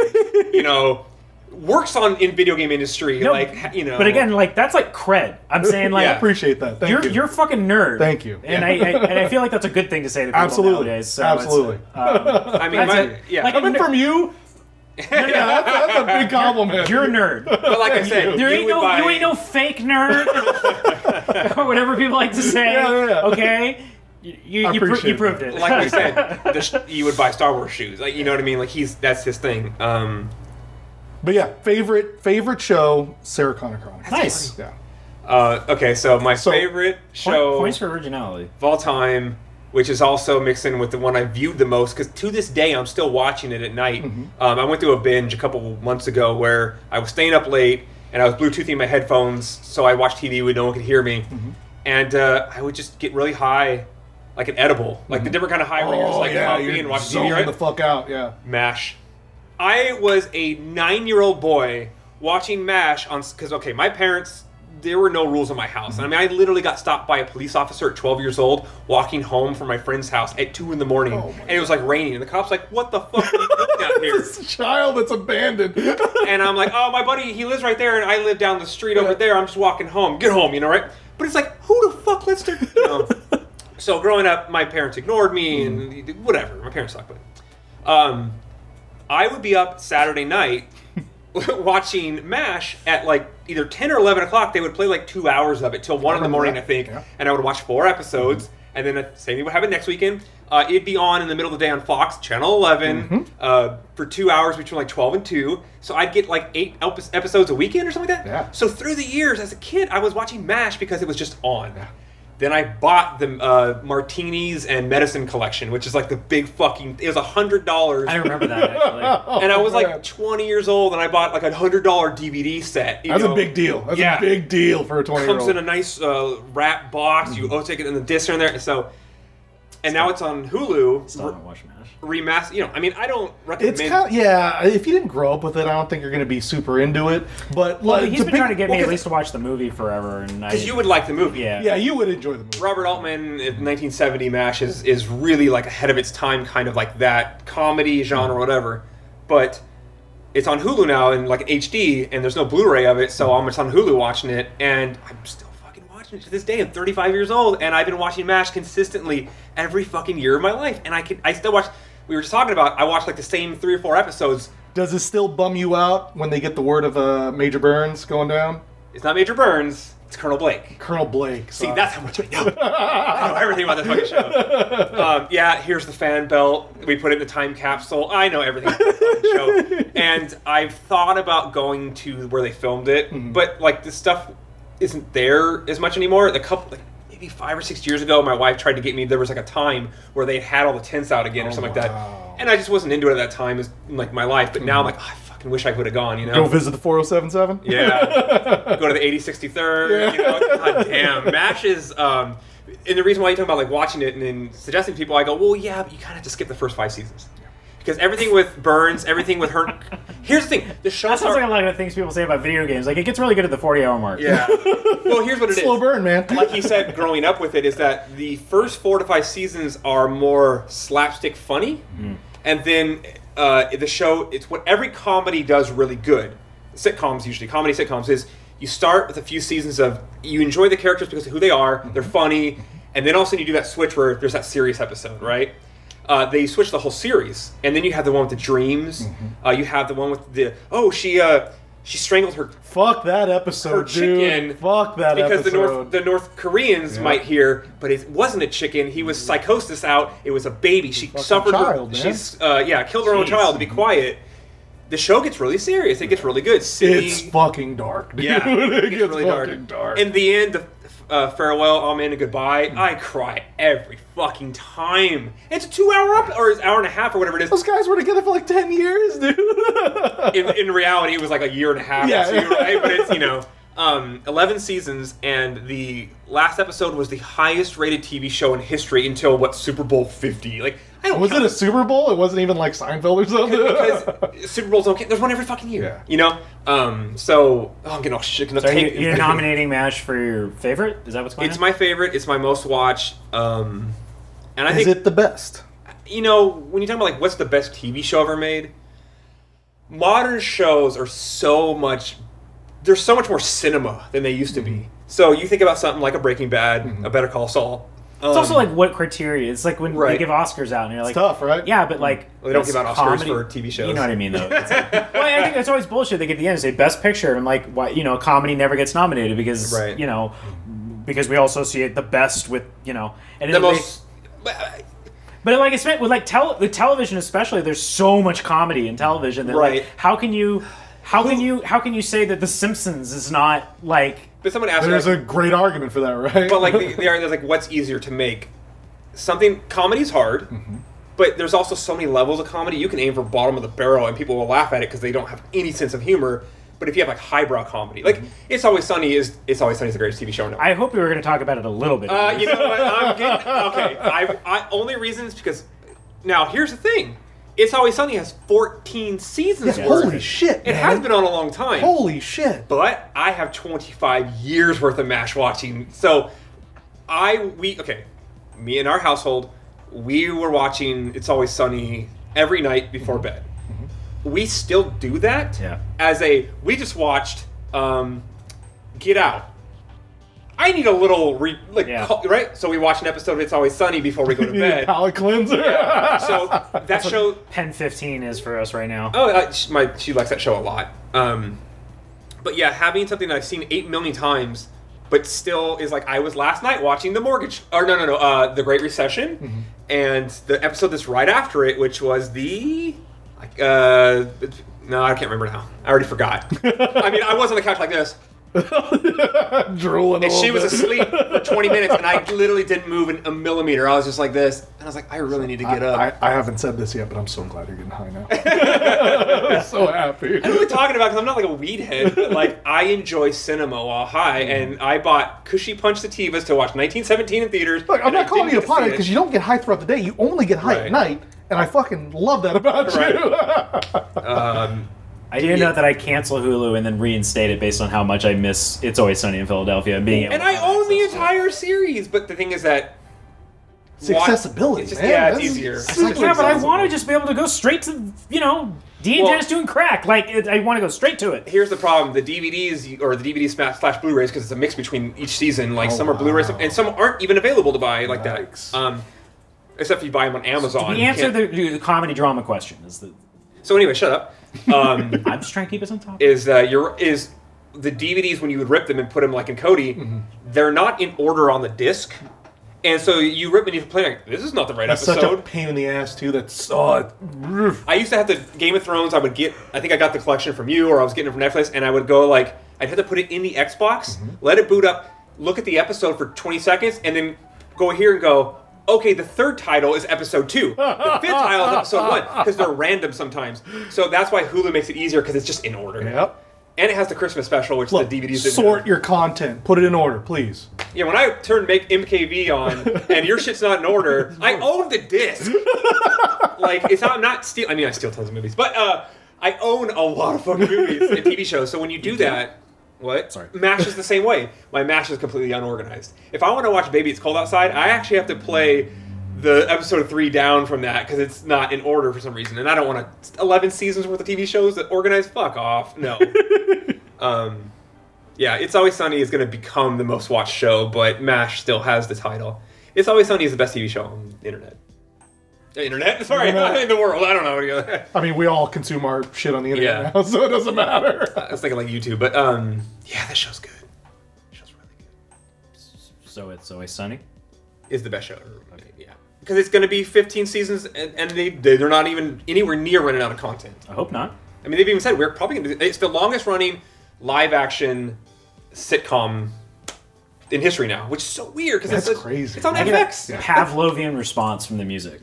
Speaker 1: You know, works in video game industry.
Speaker 2: No,
Speaker 1: like you know.
Speaker 2: But again, like that's like cred. I'm saying like
Speaker 3: I appreciate that. Thank you.
Speaker 2: you're a fucking nerd.
Speaker 3: Thank you.
Speaker 2: And I feel like that's a good thing to say to people
Speaker 3: Absolutely.
Speaker 2: nowadays. So
Speaker 3: Absolutely.
Speaker 1: I mean,
Speaker 2: that's it.
Speaker 1: yeah.
Speaker 2: Like,
Speaker 3: Coming from you, yeah, that's a big compliment.
Speaker 2: You're a nerd.
Speaker 1: but like I said,
Speaker 2: You ain't
Speaker 1: would buy-
Speaker 2: you ain't no fake nerd or whatever people like to say.
Speaker 3: Yeah.
Speaker 2: Okay, you
Speaker 3: appreciate
Speaker 2: proved
Speaker 3: that.
Speaker 2: it.
Speaker 1: Like I said, you would buy Star Wars shoes. Like you know what I mean? Like that's his thing.
Speaker 3: But yeah, favorite show, Sarah Connor Chronicles.
Speaker 2: Nice.
Speaker 3: Yeah.
Speaker 1: Okay, so my favorite show
Speaker 2: Points for originality.
Speaker 1: of all time, which is also mixed in with the one I viewed the most, because to this day I'm still watching it at night. I went through a binge a couple months ago where I was staying up late and I was Bluetoothing my headphones so I watched TV when no one could hear me. And I would just get really high, like an edible, like the different kind of high where you're just like comfy and watching TV, right?
Speaker 3: The fuck out, yeah.
Speaker 1: MASH. I was a 9-year-old boy watching MASH on, because okay, my parents, there were no rules in my house. I mean, I literally got stopped by a police officer at 12 years old walking home from my friend's house at 2 in the morning, and it was like raining, and the cop's like, "What the fuck are you doing out here?"
Speaker 3: This child that's abandoned.
Speaker 1: And I'm like, "Oh, my buddy, he lives right there, and I live down the street over there. I'm just walking home. Get home, right?" But it's like, who the fuck lets their, So growing up, my parents ignored me, and whatever. My parents suck, but I would be up Saturday night watching MASH at like either 10 or 11 o'clock. They would play like 2 hours of it till 1 in the morning, I think. Yeah. And I would watch 4 episodes. And then the same thing would happen next weekend. It'd be on in the middle of the day on Fox, Channel 11, for 2 hours between like 12 and 2. So I'd get like 8 episodes a weekend or something like that. Yeah. So through the years, as a kid, I was watching MASH because it was just on. Yeah. Then I bought the Martinis and Medicine collection, which is like the big fucking... It was $100.
Speaker 2: I remember that, actually.
Speaker 1: And I was like 20 years old, and I bought like $100 DVD set.
Speaker 3: That's a big deal. That's a big deal for a 20-year-old.
Speaker 1: Comes in a nice wrap box. You take it in the disc in there. So, and now it's on Hulu.
Speaker 2: Still haven't watched MASH.
Speaker 1: Remaster. I mean, I don't recommend.
Speaker 3: It's kind of, if you didn't grow up with it, I don't think you're going to be super into it. But
Speaker 2: he's been trying to get me at least to watch the movie forever, and
Speaker 1: because you would like the movie.
Speaker 2: Yeah,
Speaker 3: you would enjoy the movie.
Speaker 1: Robert Altman in 1970 MASH is really like ahead of its time, kind of like that comedy genre, or whatever. But it's on Hulu now in like HD, and there's no Blu-ray of it, so I'm just on Hulu watching it, and I'm still fucking watching it to this day. I'm 35 years old, and I've been watching MASH consistently every fucking year of my life, and I still watch. We were just talking about, I watched like the same 3 or 4 episodes.
Speaker 3: Does it still bum you out when they get the word of Major Burns going down?
Speaker 1: It's not Major Burns, it's Colonel Blake.
Speaker 3: Colonel Blake.
Speaker 1: See, that's how much I know. I know everything about this fucking show. Here's the fan belt. We put it in the time capsule. I know everything about the fucking show. And I've thought about going to where they filmed it, but like this stuff isn't there as much anymore. Maybe 5 or 6 years ago, my wife tried to get me. There was like a time where they had all the tents out again or something like that, and I just wasn't into it at that time as like my life. But now I'm like, I fucking wish I would have gone.
Speaker 3: Go visit the 4077.
Speaker 1: Yeah, go to the 8063rd. Yeah. God damn, MASH is. And the reason why you talk about like watching it and then suggesting to people, I go, well, yeah, but you kind of have to skip the first 5 seasons. Because everything with Burns, everything with her... Here's the thing. The show
Speaker 2: that sounds like a lot of things people say about video games. Like, it gets really good at the 40-hour mark.
Speaker 1: Yeah. Well, here's what it is.
Speaker 3: Slow burn, man.
Speaker 1: Like he said, growing up with it, is that the first 4 to 5 seasons are more slapstick funny. And then the show, it's what every comedy does really good. Sitcoms, usually. Comedy sitcoms is you start with a few seasons of... You enjoy the characters because of who they are. They're funny. And then all of a sudden you do that switch where there's that serious episode, right? They switch the whole series, and then you have the one with the dreams. You have the one with the she strangled her.
Speaker 3: Fuck that episode,
Speaker 1: chicken.
Speaker 3: Dude. Fuck that
Speaker 1: because
Speaker 3: episode.
Speaker 1: Because the North Koreans might hear, but it wasn't a chicken. He was psychosis out. It was a baby. She suffered. She's killed her own child to be quiet. The show gets really serious. It gets really good.
Speaker 3: It's fucking dark, dude.
Speaker 1: Yeah,
Speaker 3: it gets
Speaker 1: really dark. In the end, farewell, amen, and goodbye. I cry every fucking time. It's a 2-hour or an hour and a half or whatever it is.
Speaker 3: Those guys were together for like 10 years, dude.
Speaker 1: in reality, it was like a year and a half.
Speaker 3: Yeah.
Speaker 1: Too, right? But it's 11 seasons, and the last episode was the highest rated TV show in history until Super Bowl 50. Like, I don't.
Speaker 3: Was it a Super Bowl? It wasn't even like Seinfeld or something.
Speaker 1: Because Super Bowls don't. There's one every fucking year. Yeah. So I'm getting all shit.
Speaker 2: So you're nominating MASH for your favorite? Is that what's going on?
Speaker 1: It's my favorite. It's my most watched. And I think.
Speaker 3: Is it the best?
Speaker 1: When you talk about like what's the best TV show ever made, modern shows are so much. There's so much more cinema than they used to be. So you think about something like a Breaking Bad, a Better Call Saul.
Speaker 2: It's also like what criteria. It's like when they give Oscars out and you're like,
Speaker 3: it's tough, right?
Speaker 2: Yeah, but like
Speaker 1: they don't give out Oscars for TV shows.
Speaker 2: You know what I mean, though. It's like, well, I think that's always bullshit. They get to the end and say Best Picture, and I'm like, why? Comedy never gets nominated because because we all associate the best with and
Speaker 1: the most.
Speaker 2: But like it's meant with like with television especially, there's so much comedy in television that like how can you How can you say that The Simpsons is not like?
Speaker 1: But someone asked
Speaker 3: There's
Speaker 1: me,
Speaker 3: a great argument for that, right?
Speaker 1: but like there's like, what's easier to make? Something comedy's hard, but there's also so many levels of comedy. You can aim for bottom of the barrel, and people will laugh at it because they don't have any sense of humor. But if you have like highbrow comedy, like It's Always Sunny is the greatest TV show now.
Speaker 2: I hope we were going to talk about it a little bit.
Speaker 1: You know what? I'm getting, okay. I only reason is because now here's the thing. It's Always Sunny has 14 seasons.
Speaker 3: Yeah,
Speaker 1: worth.
Speaker 3: holy shit,
Speaker 1: It
Speaker 3: man.
Speaker 1: has been on a long time.
Speaker 3: Holy shit.
Speaker 1: But I have 25 years worth of MASH watching. So me and our household, we were watching It's Always Sunny every night before bed. We still do that.
Speaker 2: Yeah.
Speaker 1: We just watched Get Out. I need a little right. So we watch an episode of It's Always Sunny before we go to bed.
Speaker 3: Palate cleanser.
Speaker 1: So that show.
Speaker 2: Pen 15 is for us right now.
Speaker 1: Oh, she likes that show a lot. But yeah, having something that I've seen 8 million times, but still is like I was last night watching The The Great Recession, and the episode that's right after it, which was no, I can't remember now. I already forgot. I mean, I was on the couch like this.
Speaker 3: Drooling
Speaker 1: and she was asleep for 20 minutes, and I literally didn't move a millimeter. I was just like this, and I was like, I really need to get up.
Speaker 3: I haven't said this yet, but I'm so glad you're getting high now. I'm so happy.
Speaker 1: I know what we're talking about because I'm not like a weed head, but like I enjoy cinema while high, and I bought Cushy Punch Sativas to watch 1917 in theaters.
Speaker 3: Look, I'm not calling you a pothead because you don't get high throughout the day. You only get high
Speaker 1: Right.
Speaker 3: at night, and I fucking love that about you.
Speaker 2: I do know that I cancel Hulu and then reinstate it based on how much I miss It's Always Sunny in Philadelphia and being able
Speaker 1: And
Speaker 2: to
Speaker 1: I
Speaker 2: have
Speaker 1: own the
Speaker 2: access to it.
Speaker 1: entire series, but the thing is that
Speaker 3: It's accessibility,
Speaker 1: it's just,
Speaker 3: man.
Speaker 1: yeah, it's
Speaker 3: That's
Speaker 1: easier.
Speaker 2: It's like, yeah, but I want to just be able to go straight to, Dean
Speaker 1: Well-
Speaker 2: Dennis doing crack. Like, I want to go straight to it.
Speaker 1: Here's the problem: the DVDs or the DVD slash Blu-rays, because it's a mix between each season. Like some are Blu-rays, and some aren't even available to buy like
Speaker 3: Yikes.
Speaker 1: that. Except if you buy them on Amazon.
Speaker 2: We
Speaker 1: you
Speaker 2: answer
Speaker 1: can't-
Speaker 2: the comedy drama question.
Speaker 1: So anyway, shut up.
Speaker 2: I'm just trying to keep us on top.
Speaker 1: Is the DVDs when you would rip them and put them like in Cody, they're not in order on the disc, and so you rip and you play like this is not the right
Speaker 3: That's
Speaker 1: episode.
Speaker 3: such a pain in the ass too.
Speaker 1: I used to have the Game of Thrones. I think I got the collection from you, or I was getting it from Netflix, and I would go like I'd have to put it in the Xbox, let it boot up, look at the episode for 20 seconds, and then go here and go. Okay, the third title is episode 2. The fifth title is episode 1 because they're random sometimes. So that's why Hulu makes it easier because it's just in order.
Speaker 3: Yep.
Speaker 1: And it has the Christmas special, which
Speaker 3: Look,
Speaker 1: the DVDs didn't
Speaker 3: sort
Speaker 1: have.
Speaker 3: your content. Put it in order, please.
Speaker 1: Yeah, when I turn Make MKV on and your shit's not in order, I own the disc. Like it's not. I'm not steal. I mean, I steal tons of movies, but I own a lot of fucking movies and TV shows. So when you do that. What?
Speaker 2: Sorry.
Speaker 1: MASH is the same way. My MASH is completely unorganized. If I want to watch Baby It's Cold Outside, I actually have to play the episode 3 down from that because it's not in order for some reason. And I don't want 11 seasons worth of TV shows that organize. Fuck off. No. Yeah, It's Always Sunny is going to become the most watched show, but MASH still has the title. It's Always Sunny is the best TV show on the internet. Internet? Sorry, in the world. I don't know.
Speaker 3: I mean, we all consume our shit on the internet
Speaker 1: Yeah.
Speaker 3: now, so it doesn't matter.
Speaker 1: I was thinking like YouTube, but yeah, that show's good. That show's really good.
Speaker 2: So It's Always Sunny?
Speaker 1: Is the best show ever. Okay, yeah. Because it's going to be 15 seasons, and they're not even anywhere near running out of content.
Speaker 2: I hope not.
Speaker 1: I mean, they've even said we're probably going to. It's the longest running live-action sitcom in history now, which is so weird because
Speaker 3: That's crazy.
Speaker 1: It's on
Speaker 2: I get
Speaker 1: FX.
Speaker 2: a Pavlovian response from the music.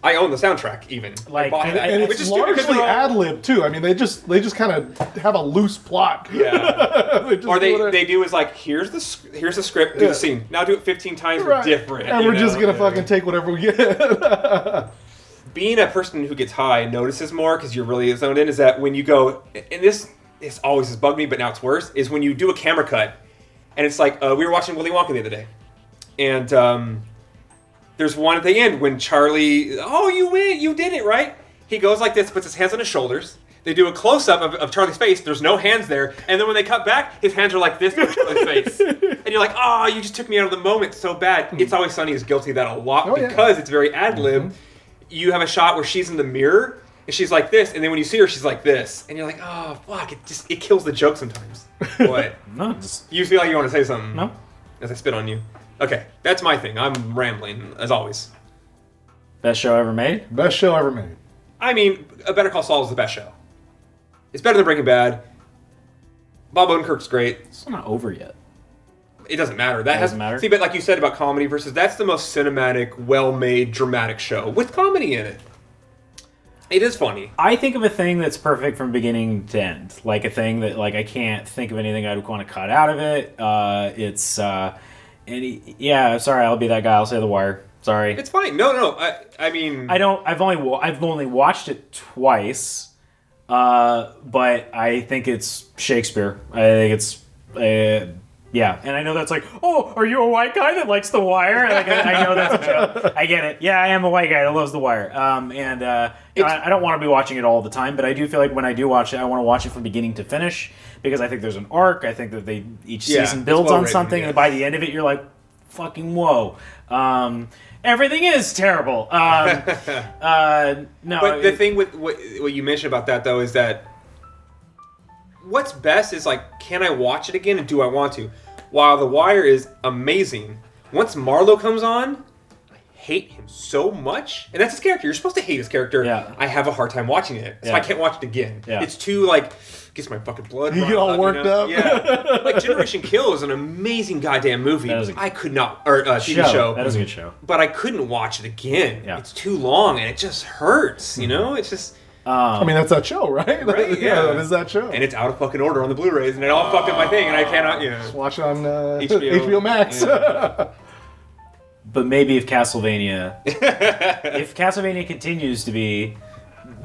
Speaker 1: I own the soundtrack even.
Speaker 2: Like,
Speaker 1: I bought that.
Speaker 3: And
Speaker 1: Which
Speaker 3: it's
Speaker 1: is stupid because
Speaker 3: largely
Speaker 1: they're all-
Speaker 3: ad-lib, too. I mean, they just kind of have a loose plot.
Speaker 1: Yeah.
Speaker 3: They just
Speaker 1: Or
Speaker 3: do whatever.
Speaker 1: they do is like here's the script, do
Speaker 3: Yeah.
Speaker 1: the scene. Now do it 15 times
Speaker 3: Right.
Speaker 1: with different.
Speaker 3: And
Speaker 1: you
Speaker 3: we're just
Speaker 1: know?
Speaker 3: going to
Speaker 1: Yeah.
Speaker 3: fucking take whatever we get.
Speaker 1: Being a person who gets high notices more because you're really zoned in is that when you go, and this always has bugged me, but now it's worse, is when you do a camera cut, and it's like, we were watching Willy Wonka the other day, and there's one at the end when Charlie, oh, you win, you did it, right? He goes like this, puts his hands on his shoulders, they do a close-up of Charlie's face, there's no hands there, and then when they cut back, his hands are like this to Charlie's face. And you're like, oh, you just took me out of the moment so bad. It's Always Sunny is guilty of that a lot
Speaker 3: Oh, yeah.
Speaker 1: because it's very ad-lib. You have a shot where she's in the mirror and she's like this, and then when you see her, she's like this, and you're like, oh fuck! It kills the joke sometimes. What?
Speaker 2: No, just
Speaker 1: You feel like you want to say something?
Speaker 2: no.
Speaker 1: As I spit on you. Okay, that's my thing. I'm rambling as always.
Speaker 2: Best show ever made?
Speaker 3: Best show ever made.
Speaker 1: I mean, A Better Call Saul is the best show. It's better than Breaking Bad. Bob Odenkirk's great.
Speaker 2: It's not over yet.
Speaker 1: It doesn't matter.
Speaker 2: Doesn't matter?
Speaker 1: See, but like you said about comedy versus, that's the most cinematic, well-made, dramatic show with comedy in it. It is funny.
Speaker 2: I think of a thing that's perfect from beginning to end. Like a thing that like I can't think of anything I'd want to cut out of it. Sorry, I'll be that guy. I'll say The Wire. Sorry.
Speaker 1: It's fine. No. I mean,
Speaker 2: I've only watched it twice, but I think it's Shakespeare. I think it's yeah, and I know that's like, oh, are you a white guy that likes The Wire? Like, I know that's a joke. I get it. Yeah, I am a white guy that loves The Wire. I don't want to be watching it all the time, but I do feel like when I do watch it, I want to watch it from beginning to finish because I think there's an arc. I think that each season builds on something, and by the end of it, you're like, fucking whoa. Everything is terrible. No,
Speaker 1: but the thing with what you mentioned about that though is that what's best is like, can I watch it again and do I want to? While The Wire is amazing, once Marlowe comes on, I hate him so much, and that's his character. You're supposed to hate his character.
Speaker 2: Yeah.
Speaker 1: I have a hard time watching it, so I can't watch it again.
Speaker 2: Yeah.
Speaker 1: It's too like gets my fucking blood.
Speaker 3: You get all worked up.
Speaker 1: Yeah, like Generation Kill is an amazing goddamn movie. I could not, or TV show.
Speaker 2: That is a good show.
Speaker 1: But I couldn't watch it again.
Speaker 2: Yeah.
Speaker 1: It's too long, and it just hurts. You know, it's just.
Speaker 3: I mean, that's that show, right?
Speaker 1: Right, yeah.
Speaker 3: That is that show.
Speaker 1: And it's out of fucking order on the Blu-rays, and it all fucked up my thing, and I cannot,
Speaker 3: Just watch it on
Speaker 1: HBO.
Speaker 3: HBO Max.
Speaker 1: Yeah.
Speaker 2: But maybe if Castlevania continues to be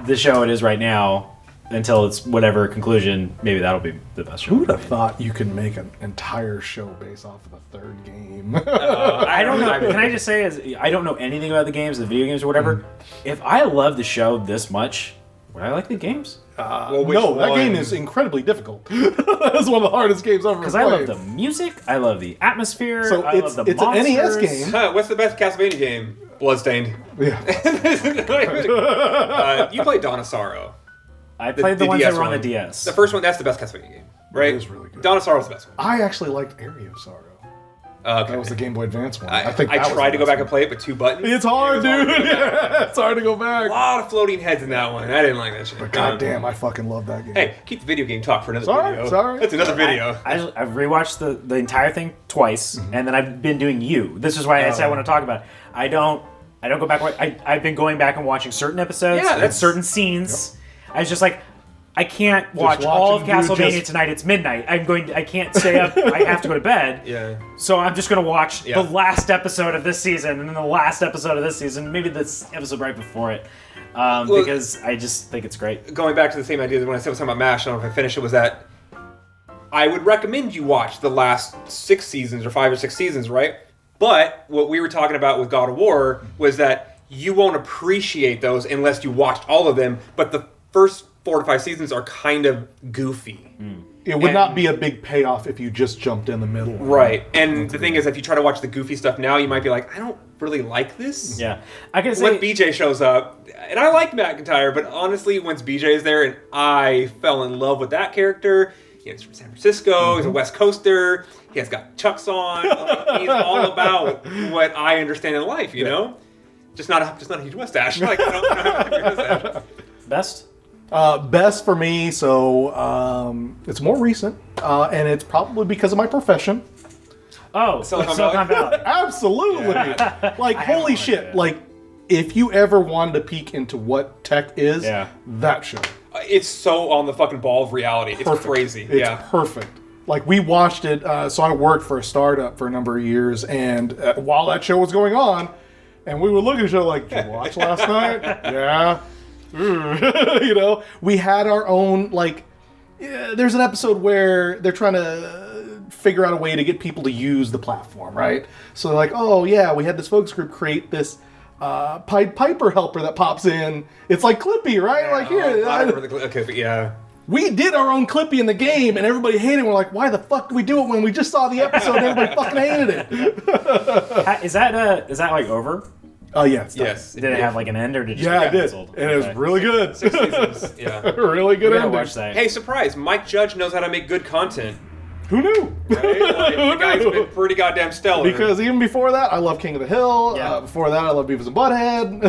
Speaker 2: the show it is right now until it's whatever conclusion, maybe that'll be the best show.
Speaker 3: Who would have thought you could make an entire show based off of the third game?
Speaker 2: I don't know. Can I just say, I don't know anything about the games, the video games or whatever. If I love the show this much, would I like the games?
Speaker 3: No, that game is incredibly difficult. That's one of the hardest games I've ever played.
Speaker 2: Because I love the music, I love the atmosphere,
Speaker 3: So
Speaker 2: I love the
Speaker 3: it's an NES
Speaker 2: monsters.
Speaker 3: game.
Speaker 1: What's the best Castlevania game? Bloodstained.
Speaker 3: Yeah.
Speaker 1: You played Dawn of Sorrow.
Speaker 2: I played the ones
Speaker 1: DS
Speaker 2: that were on the
Speaker 1: one.
Speaker 2: DS.
Speaker 1: The first one, that's the best Castlevania game, right?
Speaker 3: It is really good.
Speaker 1: Dawn of Sorrow's the best one.
Speaker 3: I actually liked Area of Sorrow.
Speaker 1: Okay.
Speaker 3: That was the Game Boy Advance one.
Speaker 1: I
Speaker 3: think that was
Speaker 1: tried
Speaker 3: the
Speaker 1: to go
Speaker 3: best
Speaker 1: back and play it with 2 buttons.
Speaker 3: It's hard,
Speaker 1: It was
Speaker 3: dude. Yeah, it's hard to go
Speaker 1: A
Speaker 3: back.
Speaker 1: lot of floating heads in that one. I didn't like that shit.
Speaker 3: But goddamn, I fucking love that game.
Speaker 1: Hey, keep the video game talk for another video.
Speaker 3: Sorry.
Speaker 1: That's another video.
Speaker 2: I've rewatched the entire thing twice, and then I've been doing You. This is why I said I want to talk about it. I don't go back. I've been going back and watching certain episodes and certain scenes. I was just like, I can't watch all of Castlevania tonight. It's midnight. I can't stay up. I have to go to bed.
Speaker 1: Yeah.
Speaker 2: So I'm just going to watch the last episode of this season, and then the last episode of this season, maybe this episode right before it, because I just think it's great.
Speaker 1: Going back to the same idea that when I said something about MASH, I don't know if I finished it, was that I would recommend you watch the last 6 seasons or 5 or 6 seasons, right? But what we were talking about with God of War was that you won't appreciate those unless you watched all of them, but the first 4 to 5 seasons are kind of goofy.
Speaker 3: It would not be a big payoff if you just jumped in the middle.
Speaker 1: Right. And the thing is, if you try to watch the goofy stuff now, you might be like, I don't really like this.
Speaker 2: Yeah. I can say...
Speaker 1: When BJ shows up, and I like McIntyre, but honestly, once BJ is there, and I fell in love with that character. He's from San Francisco, he's a West Coaster, he has got Chucks on, like, he's all about what I understand in life, you know? Just not a huge mustache. Like, I don't have a huge mustache.
Speaker 2: Best?
Speaker 3: Best for me, so it's more recent, and it's probably because of my profession.
Speaker 2: Oh,
Speaker 1: Silicon
Speaker 2: Silicon Valley.
Speaker 3: Absolutely. Like, holy shit. Like, if you ever wanted to peek into what tech is, that show.
Speaker 1: It's so on the fucking ball of reality. It's
Speaker 3: Perfect.
Speaker 1: crazy.
Speaker 3: It's perfect. Like, we watched it, so I worked for a startup for a number of years, and while that show was going on, and we were looking at the show like, did you watch last night? Yeah. You know, we had our own, like, there's an episode where they're trying to figure out a way to get people to use the platform, right? So they're like, oh yeah, we had this focus group create this Pied Piper helper that pops in. It's like Clippy, right?
Speaker 1: Yeah,
Speaker 3: like, here,
Speaker 1: okay, but yeah.
Speaker 3: we did our own Clippy in the game, and everybody hated it. We're like, why the fuck did we do it when we just saw the episode and everybody fucking hated it?
Speaker 2: Is that like over?
Speaker 3: Oh, yeah, it's done.
Speaker 1: Yes.
Speaker 2: Did it have like an end, or did it just
Speaker 3: Yeah,
Speaker 2: get
Speaker 3: it did.
Speaker 2: canceled?
Speaker 3: And it was really good.
Speaker 1: 6 seasons. Yeah.
Speaker 3: Really good
Speaker 2: We gotta
Speaker 3: ending.
Speaker 2: watch that.
Speaker 1: Hey, surprise! Mike Judge knows how to make good content.
Speaker 3: Who knew?
Speaker 1: Right? Like, the guy's been pretty goddamn stellar.
Speaker 3: Because even before that, I love King of the Hill.
Speaker 2: Yeah.
Speaker 3: Before that, I love Beavis and Butthead.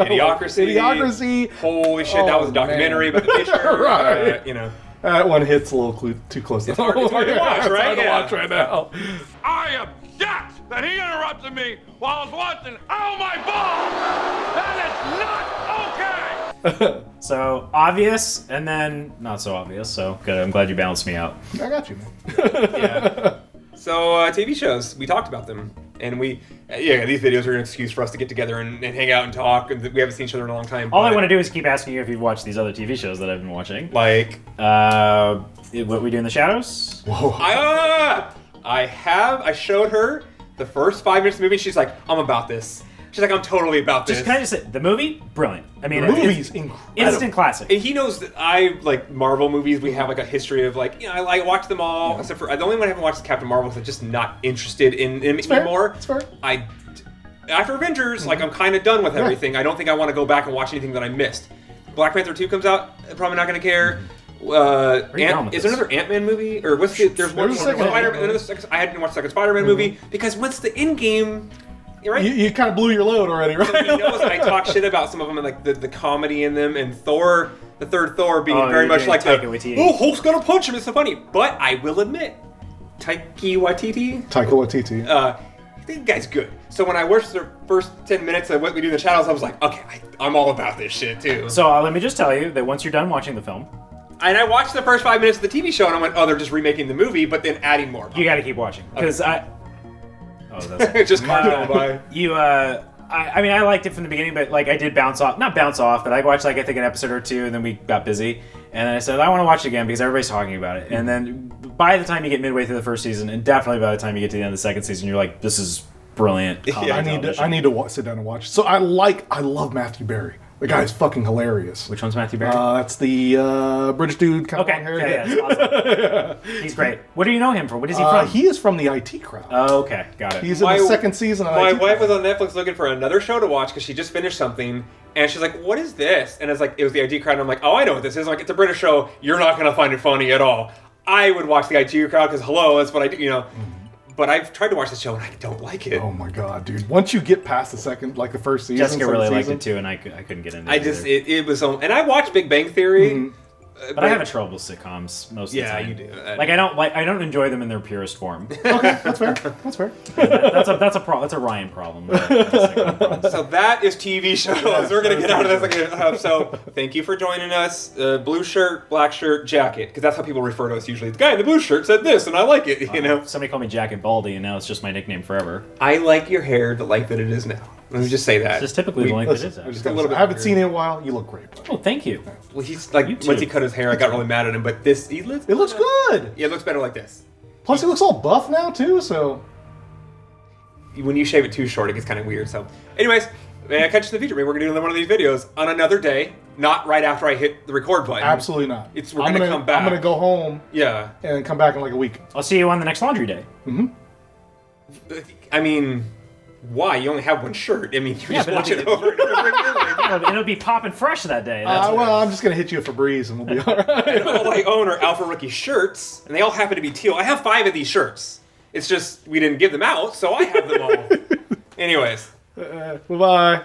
Speaker 1: Idiocracy. Holy shit, that was a documentary about the Fisher.
Speaker 3: Right.
Speaker 1: You know.
Speaker 3: That one hits a little too close to
Speaker 1: It's hard to watch,
Speaker 3: It's
Speaker 1: right?
Speaker 3: hard to
Speaker 1: Yeah.
Speaker 3: watch right now.
Speaker 4: I object that he interrupted me while I was watching Oh My Balls! That is not okay!
Speaker 2: So obvious, and then not so obvious. So good. I'm glad you balanced me out.
Speaker 3: I got you, man.
Speaker 1: Yeah. So TV shows, we talked about them, and these videos are an excuse for us to get together and hang out and talk. And we haven't seen each other in a long time.
Speaker 2: All I
Speaker 1: but,
Speaker 2: want to do is keep asking you if you've watched these other TV shows that I've been watching.
Speaker 1: like,
Speaker 2: What We Do in the Shadows.
Speaker 3: Whoa.
Speaker 1: I showed her the first 5 minutes of the movie. She's like, I'm about this. She's like, I'm totally about this.
Speaker 2: Just can I just say, the movie, brilliant. I mean,
Speaker 3: The movie's incredible.
Speaker 2: instant classic.
Speaker 1: And he knows that I like Marvel movies. We have like a history of like, I watch them all. Except for the only one I haven't watched is Captain Marvel because I'm just not interested in him anymore.
Speaker 3: It's fair.
Speaker 1: After Avengers, like I'm kind of done with everything. I don't think I want to go back and watch anything that I missed. Black Panther 2 comes out. I'm probably not going to care. Is there another Ant-Man movie? Or what's there's one Spider-Man. I hadn't watched the second Spider-Man movie because once the end game. Right?
Speaker 3: You kind of blew your load already, right?
Speaker 1: He knows that I talk shit about some of them and like the comedy in them, and Thor, the third Thor, being very much like Hulk's gonna punch him. It's so funny, but I will admit, Taika Waititi, the guy's good. So when I watched the first 10 minutes of What We Do in the Shadows, I was like, okay, I'm all about this shit too.
Speaker 2: So let me just tell you that once you're done watching the film,
Speaker 1: and I watched the first 5 minutes of the TV show, and I went, oh, they're just remaking the movie, but then adding more.
Speaker 2: you got to keep watching because
Speaker 1: It's just cars going by.
Speaker 2: I mean, I liked it from the beginning, but like I did not bounce off, but I watched like I think an episode or two, and then we got busy, and then I said I want to watch it again because everybody's talking about it, and then by the time you get midway through the first season, and definitely by the time you get to the end of the second season, you're like, this is brilliant.
Speaker 1: Yeah,
Speaker 3: I need to sit down and watch. So I love Matthew Berry. The guy's fucking hilarious.
Speaker 2: Which one's Matthew Berry?
Speaker 3: That's the British dude. Kind
Speaker 2: okay,
Speaker 3: of long hair.
Speaker 2: yeah, that's awesome. He's great. What do you know him from? What is he from?
Speaker 3: He is from the IT Crowd.
Speaker 2: Oh, okay, got it.
Speaker 3: He's in the second season of
Speaker 1: My
Speaker 3: IT
Speaker 1: wife
Speaker 3: Crowd.
Speaker 1: was on Netflix looking for another show to watch because she just finished something, and she's like, "What is this?" And it was the IT Crowd. And I'm like, "Oh, I know what this is." I'm like, it's a British show. You're not gonna find it funny at all. I would watch the IT Crowd because hello, that's what I do, But I've tried to watch the show and I don't like it.
Speaker 3: Oh my god, dude! Once you get past the first season,
Speaker 2: Jessica really liked it too, and I couldn't get into it.
Speaker 1: It was and I watched Big Bang Theory.
Speaker 2: But I have a trouble with sitcoms most of the time.
Speaker 1: Yeah, you do.
Speaker 2: I don't enjoy them in their purest form.
Speaker 3: Okay, that's fair. That's fair.
Speaker 2: That's a Ryan problem.
Speaker 1: So that is TV shows. We're gonna get out of this. So thank you for joining us. Blue shirt, black shirt, jacket, because that's how people refer to us usually. The guy in the blue shirt said this, and I like it.
Speaker 2: Somebody called me Jacket Baldy, and now it's just my nickname forever.
Speaker 1: I like your hair the length that it is now. Let me just say that.
Speaker 2: It's just typically the length it is.
Speaker 1: Just a little bit.
Speaker 3: I haven't seen it in a while. You look great.
Speaker 2: Oh, thank you.
Speaker 1: Well, he's like once he cut his hair, I got really mad at him. But
Speaker 3: It looks good.
Speaker 1: Yeah, it looks better like this.
Speaker 3: Plus, he looks all buff now too. So
Speaker 1: When you shave it too short, it gets kind of weird. So, anyways, may I catch you in the future? Maybe we're gonna do another one of these videos on another day, not right after I hit the record button.
Speaker 3: absolutely not.
Speaker 1: We're gonna come back.
Speaker 3: I'm gonna go home.
Speaker 1: Yeah.
Speaker 3: And come back in like a week.
Speaker 2: I'll see you on the next laundry day.
Speaker 1: I mean, why? You only have one shirt. I mean, you just
Speaker 2: but
Speaker 1: watch
Speaker 2: it'll
Speaker 1: it over and over again.
Speaker 2: It'll be popping fresh that day.
Speaker 3: Well, I'm just gonna hit you a Febreze and we'll be all right.
Speaker 1: And all I own are Alpha Rookie shirts, and they all happen to be teal. I have 5 of these shirts. It's just we didn't give them out, so I have them all. Anyways.
Speaker 3: Bye-bye.